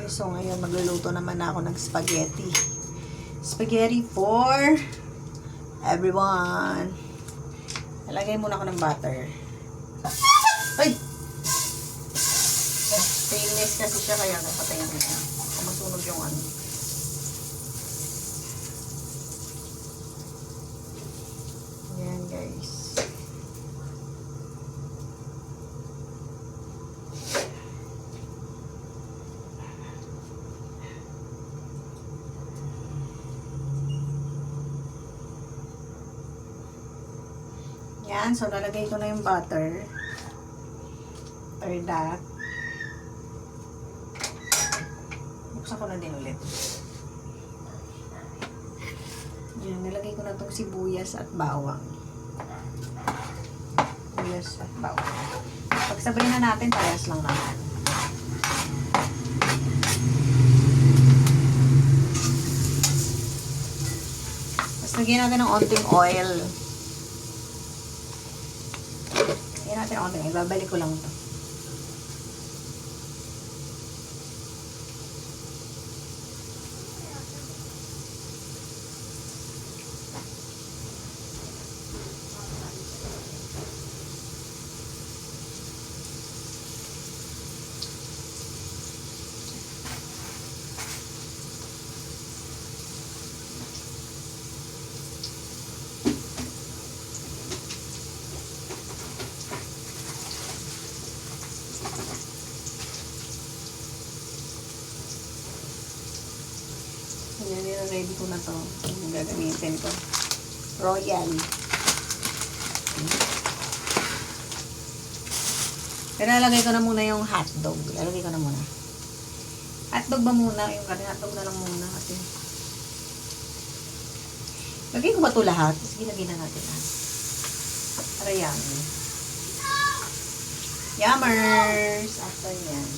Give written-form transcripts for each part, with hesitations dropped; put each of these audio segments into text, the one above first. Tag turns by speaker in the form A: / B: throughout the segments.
A: guys. So ngayon magluluto naman ako ng spaghetti. Spaghetti for everyone. Nalagay muna ako ng butter. Ay! Stainless kasi siya kaya napatayin ko na. Kung masunog yung ano. Ayan guys. Yan, so lalagay ko na yung butter. After that, buksan ko na din ulit. Yan, nilagay ko na itong sibuyas at bawang. Sibuyas at bawang. Pagsabay na natin, parehas lang naman. Tapos lagyan natin ng onting oil. Lagyan natin ng onting oil. Babalik ko lang ito. Yan, ready ko na to. Yung gagamitin ko. Royal. Pero lalagay ko na muna yung hotdog. Lalagay ko na muna. Hotdog ba muna? Yung hotdog na lang muna kasi. Lagay ko ba ito lahat? Sige, lagay na natin. Para yummy. Yummers! After yan.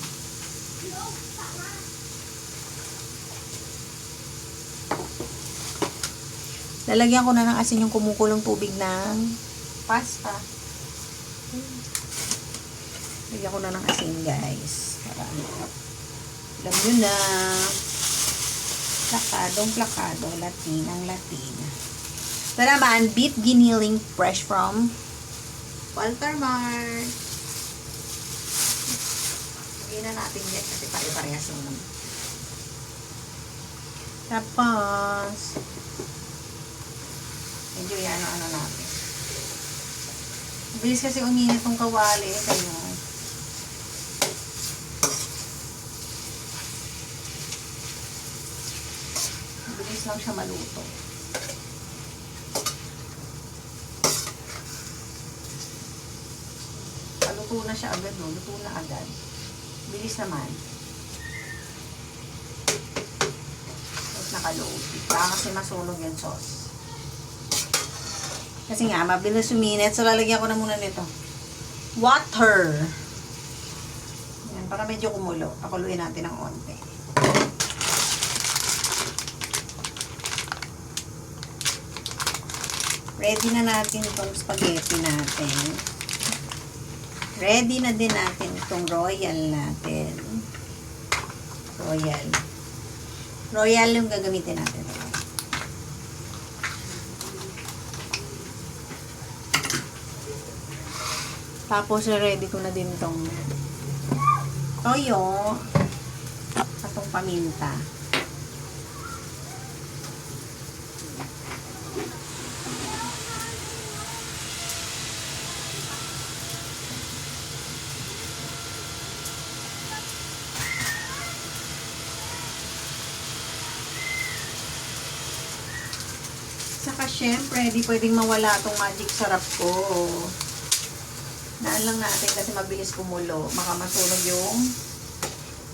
A: Lalagyan ko na ng asin yung kumukulong tubig ng pasta. Lagyan ko na ng asin, guys. Para alam nyo na. Plakadong-plakado. Latinang-latina. Ito naman, beef giniling fresh from Walter Mart. Lagyan na natin yan kasi pare-parehas naman. Tapos, medyo yan ano natin. Bilis kasi uminit tong kawali. Kaya bilis lang siya maluto. Paluto na siya agad, no? Luto na agad. Bilis naman. Tapos naka-load. Baka kasi masunog yung sauce. Kasi nga, mabilis uminit. So, lalagyan ko na muna nito. Water. Yan, para medyo kumulo. Pakuluin natin ng onte. Ready na natin itong spaghetti natin. Ready na din natin itong royal natin. Royal. Royal yung gagamitin natin. Tapos, ready ko na din itong toyo at itong paminta. Saka, syempre, di pwedeng mawala itong magic sarap ko. Naan lang natin kasi mabilis kumulo. Baka masunog yung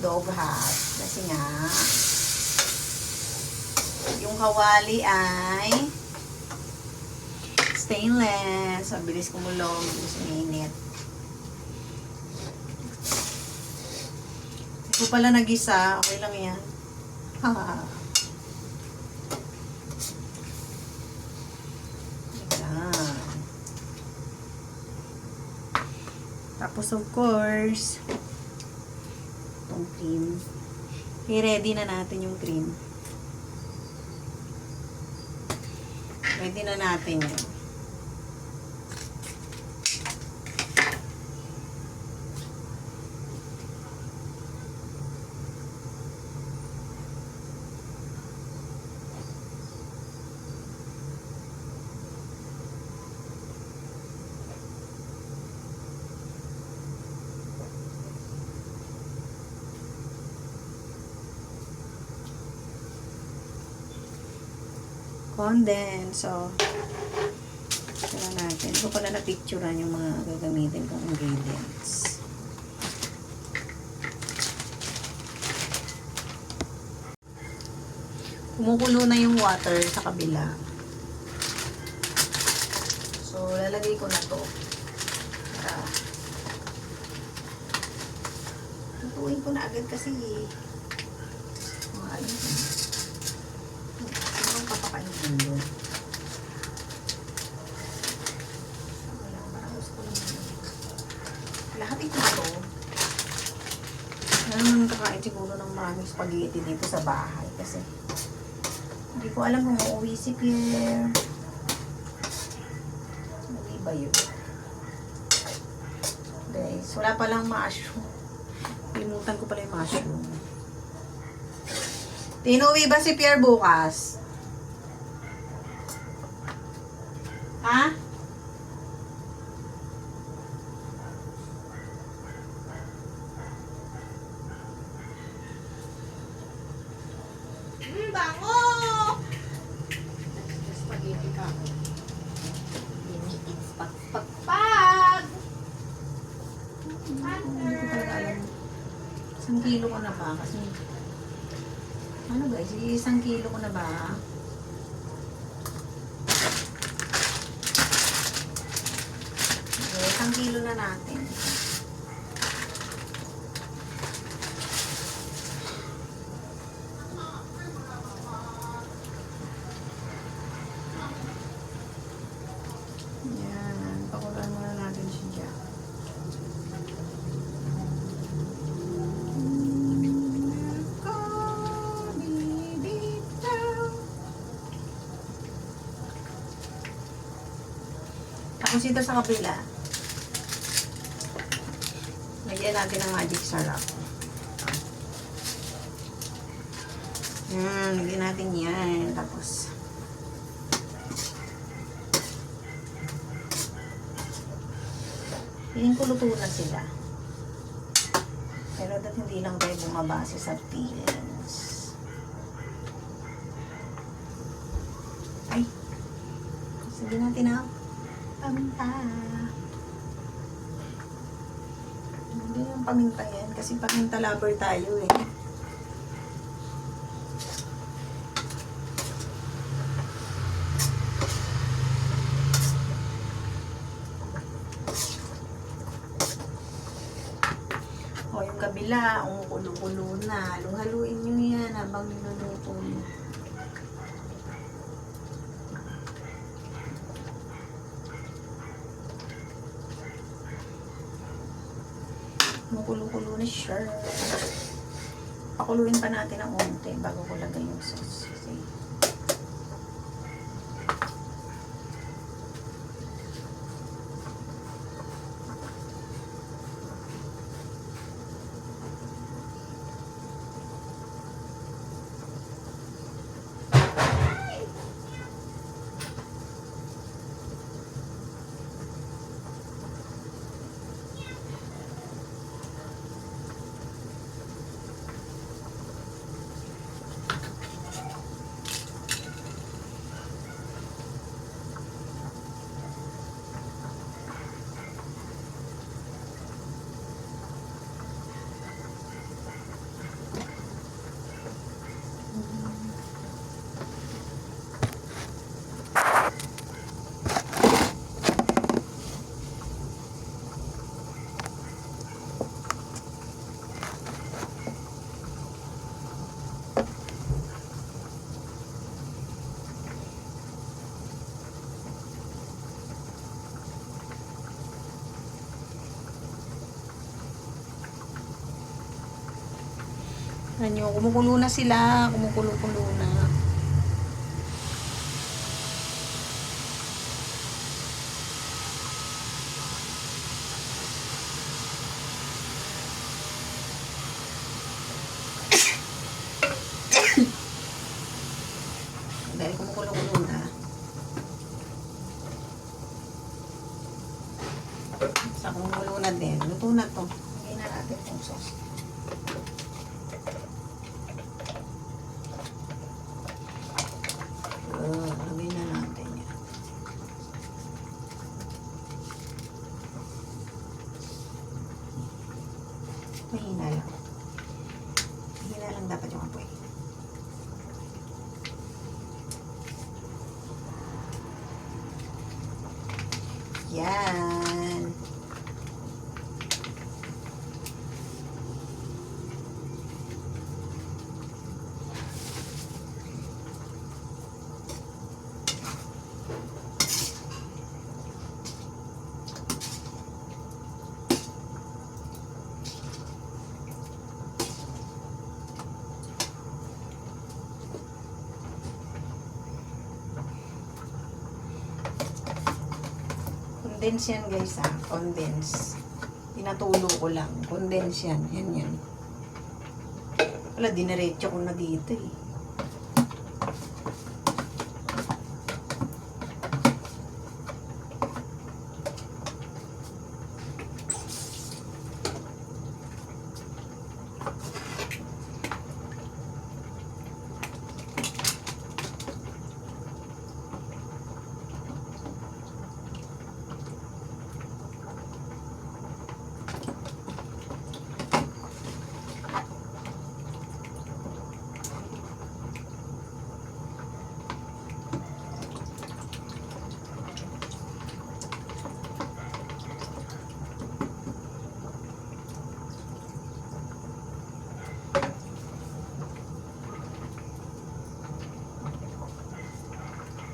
A: dog hat. Kasi nga, yung kawali ay stainless. Mabilis kumulo. Mabilis uminit. Hindi ko pala nag-isa. Okay lang yan. Haha. Tapos, of course, itong cream. I-ready na natin yung cream. Ready na natin yun. Condense. So, ito natin. Ito pala na-picturean yung mga gagamitin kong ingredients. Kumukulo na yung water sa kabila. So, lalagay ko na to. Tutuin ko na agad kasi mga ayun. Anong papakainin doon? Lahatin ko na to. Naman kakain siguro ng maraming spaghetti dito sa bahay kasi hindi ko alam kung uuwi si Pierre. Hindi ba yun? Guys, wala palang mushroom. Limutan ko pala yung mushroom. Tinuwi ba si Pierre bukas? Ha? Bango! Spaghetti ka ako.
B: It's pag.
A: Hindi ko talaga alam. 1 kilo ko na ba? Kasi, ano guys, 1 kilo ko na ba? Okay, 1 kilo na natin. Yan, pakulaan muna natin siya dyan. Tapos ito sa kabila, lagyan natin ng magic syrup. Lagyan natin yan. Tapos, feeling ko luto na sila. Pero dat hindi lang tayo bumabase sa feelings. Ay! Sabi natin na, paminta. Hindi yung paminta yan. Kasi paminta lover tayo eh. O yung kabila, kulo-kulo na. Haluin nyo yan habang niluluto nyo. Kumukulo-kulo na siya. Pakuluin pa natin ng unti bago ko lagay yung sauce. Kasi Tignan nyo, kumukulo na sila. Kumukulo-kulo na. Dahil kumukulo-kulo na. Sa kumukulo na din. Luto na to. Lagyan na natin itong sauce. Lagay na natin yan. Mahina lang. Mahina lang dapat yung apoy. Yan. Condense yan guys ha. Condense. Pinatulo ko lang. Condense yan. Yan. Wala, diniretso ko na dito eh.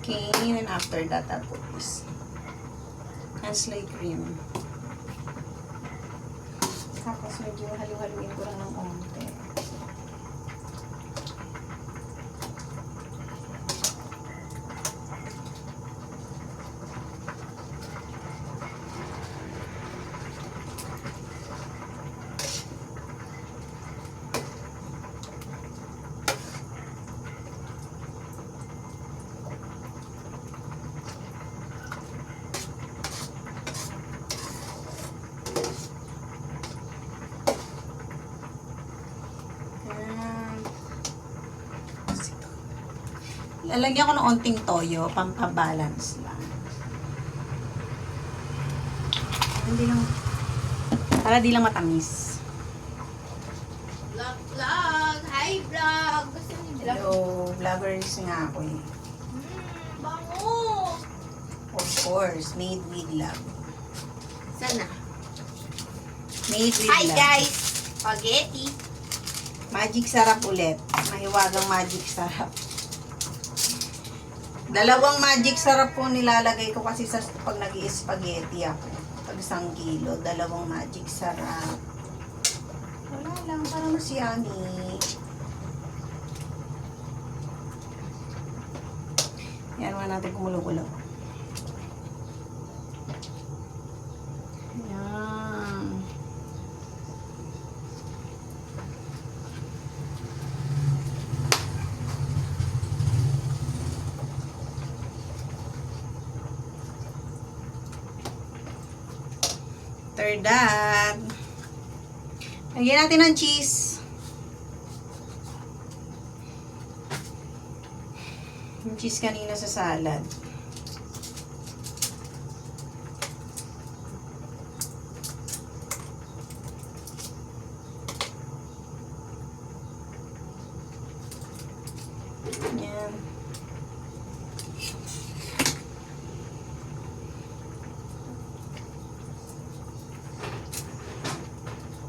A: Okay, and after that, I'll put this Hensley cream. Tapos medyo halu-haluin ko lang ng onte. Lalagyan ko ng onting toyo, pampabalance lang. Hindi lang, para di lang matamis.
B: Vlog. Hi, vlog. Gusto niyo vlog?
A: Hello, vloggers nga ako eh.
B: Bango.
A: Of course, made with love.
B: Sana.
A: Made with
B: Hi,
A: love.
B: guys. Spaghetti.
A: Magic sarap ulit. Mahiwagang magic sarap. Dalawang magic sarap po nilalagay ko kasi sa pag nag-i-spaghetti ako. Pag 1 kilo, dalawang magic sarap. Wala lang, para mas yummy. Yan, wala natin kumulo-kulo. Yan. After that, lagyan natin ng cheese. Yung cheese kanina sa salad. Yan.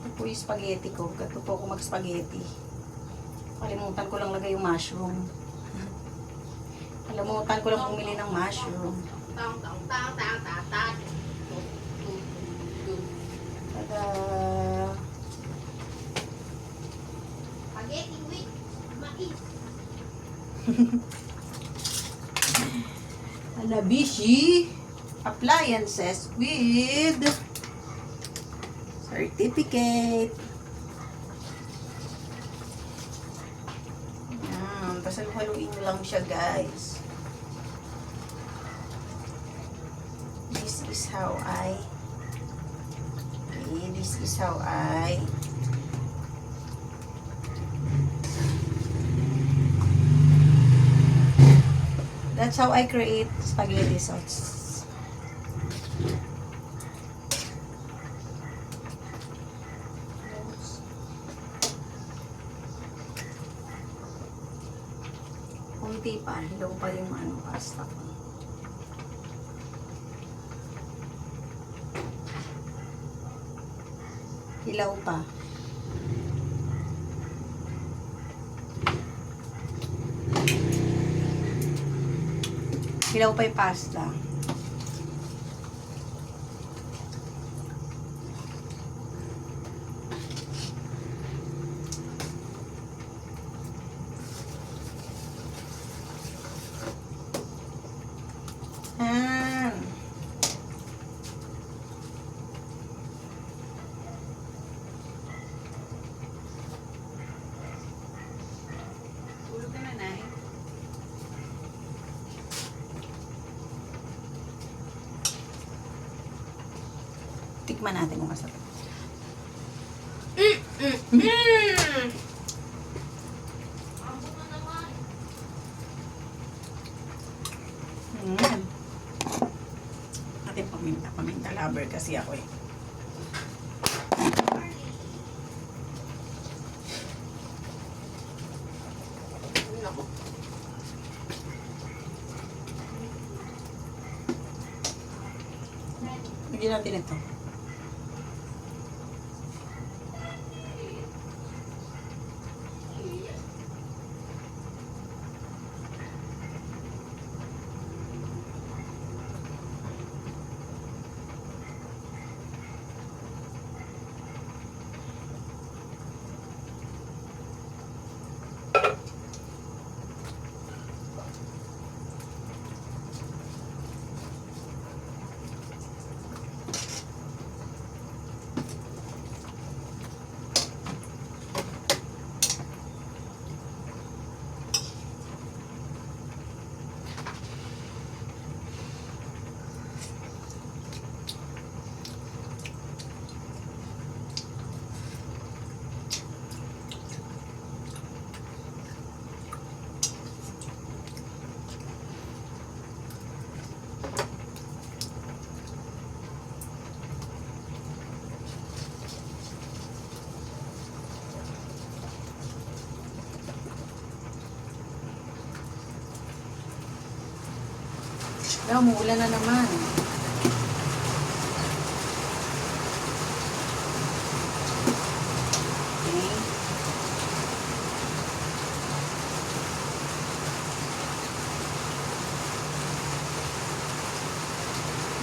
A: Ito po yung spaghetti ko. Gato po ako mag-spaghetti. Kalimutan ko lang lagay yung mushroom. Kalimutan ko lang bumili ng mushroom.
B: Tang, tang, tang, tang, tang, tang.
A: Tada!
B: Spaghetti.
A: Hanabishi appliances with certificate. Yan. Tapos haluin nyo lang siya, guys. This is how I that's how I create spaghetti sauce. Kunti pa, hilaw pa yung pasta ko. Hilaw pa. Hilaw pa yung pasta. Yan. Tulog ka na, Nay. Tikman natin kung masarap. Ate, paminta lover kasi ako eh. Bigyan natin ito. Umuulan na naman. Okay.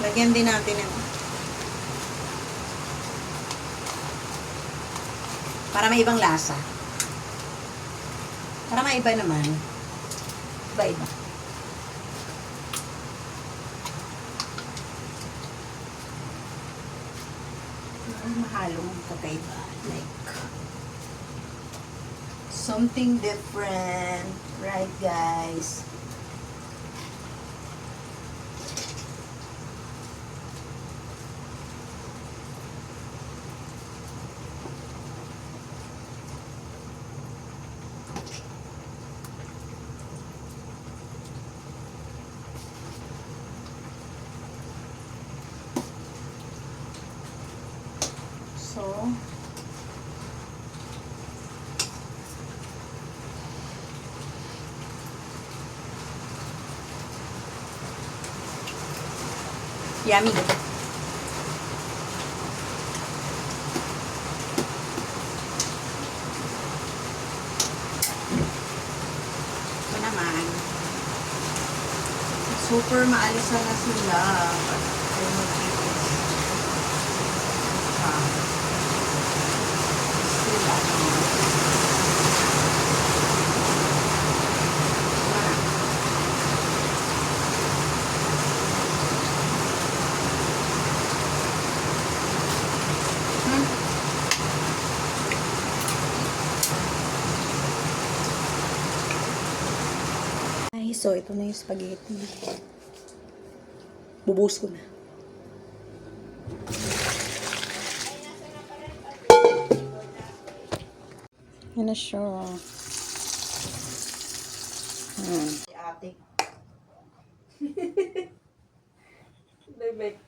A: Lagyan din natin ito. Para may ibang lasa. Para may iba naman. Iba-iba. Mahalong kakaiba. Like, something different. Right, guys? So, yummy. Ito naman. Super maalisan na sila. So, ito na yung spaghetti. Bubuhos ko na. Yan na siya. Si ate.
C: Bebek.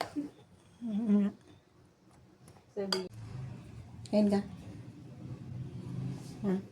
C: Sabi.
A: Ayan ka. Ha?